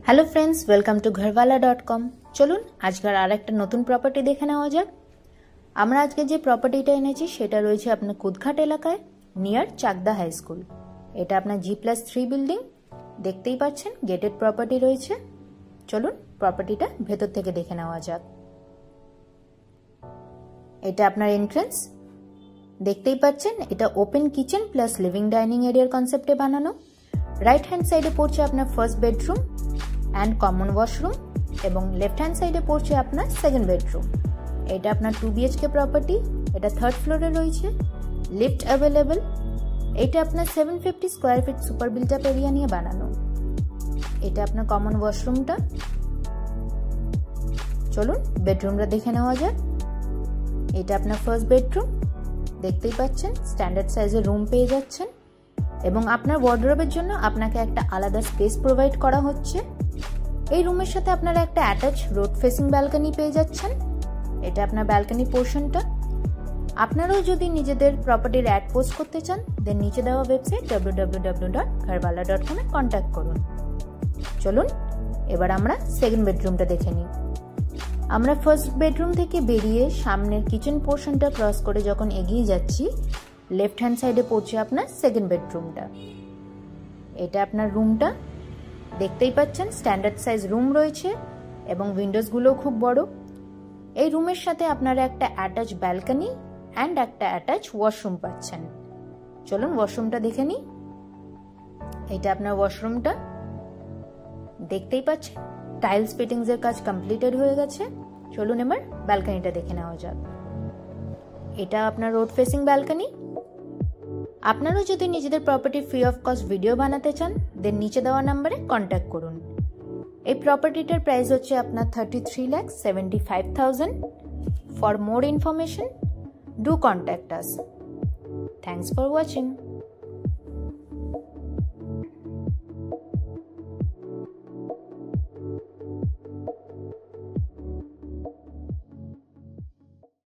Hello friends, welcome to ঘরওয়ালা.com। চলুন আজকের আর একটা নতুন প্রপার্টি দেখে নেওয়া যাক। আমরা আজকে যে প্রপার্টিটা এনেছি সেটা রয়েছে আপনার কুদঘাট এলাকায়, নিয়ার চাকদা হাই স্কুল। এটা আপনার G+3 বিল্ডিং, দেখতেই পাচ্ছেন গেটেড প্রপার্টি রয়েছে। চলুন প্রপার্টিটা ভেতর থেকে দেখে নেওয়া যাক। এটা আপনার এন্ট্রেন্স, দেখতেই পাচ্ছেন এটা open kitchen plus living dining এরিয়ার কনসেপ্টে বানানো। রাইট হ্যান্ড সাইডে পড়ছে আপনার first bedroom and common washroom, এবং লেফট হ্যান্ড সাইডে পড়ছে আপনার সেকেন্ড বেডরুম। এটা আপনার 2 BHK প্রপার্টি, এটা থার্ড ফ্লোরে রয়েছে, লিফট অ্যাভেলেবল। এটা আপনার 750 square feet super built up area নিয়ে বানানো। এটা আপনার কমন ওয়াশরুমটা। চলুন বেডরুমটা দেখে নেওয়া যাক। এটা আপনার ফার্স্ট বেডরুম, দেখতেই পাচ্ছেন স্ট্যান্ডার্ড সাইজের রুম পেয়ে যাচ্ছেন, এবং আপনার ওয়ার্ডরোবের জন্য আপনাকে একটা আলাদা স্পেস প্রোভাইড করা হচ্ছে। এই রুমের সাথে আপনারা একটা অ্যাটাচ রোড ফেসিং ব্যালকনি পেয়ে যাচ্ছেন। এটা আপনার ব্যালকনি পোর্শনটা। আপনারাও যদি নিজেদের প্রপার্টির অ্যাড পোস্ট করতে চান, দেন নিচে দেওয়া ওয়েবসাইট www.ঘরওয়ালা.com এ কন্ট্যাক্ট করুন। চলুন এবার আমরা সেকেন্ড বেডরুমটা দেখে নিই। আমরা ফার্স্ট বেডরুম থেকে বেরিয়ে সামনের কিচেন পোর্শনটা ক্রস করে যখন এগিয়ে যাচ্ছি, লেফট হ্যান্ড সাইডে পড়ছে আপনার সেকেন্ড বেডরুমটা। এটা আপনার রুমটা, দেখতেই পাচ্ছেন স্ট্যান্ডার্ড সাইজ রুম রয়েছে এবং উইন্ডোজগুলোও খুব বড়। এই রুমের সাথে আপনারা একটা অ্যাটাচ ব্যালকনি অ্যান্ড একটা অ্যাটাচ ওয়াশরুম পাচ্ছেন। চলুন ওয়াশরুমটা দেখে নিই। এটা আপনার ওয়াশরুমটা, দেখতেই পাচ্ছেন টাইলস ফিটিংস এর কাজ কমপ্লিটেড হয়ে গেছে। চলুন এবার ব্যালকনিটা দেখে নেওয়া যাক। এটা আপনার রোড ফেসিং ব্যালকনি। আপনারাও যদি নিজেদের property free of cost video বানাতে চান, দেন নিচে দেওয়া নাম্বারে কন্ট্যাক্ট করুন। এই প্রপার্টিটার প্রাইস হচ্ছে আপনার 33,75,000। For more information do contact us. Thanks for watching.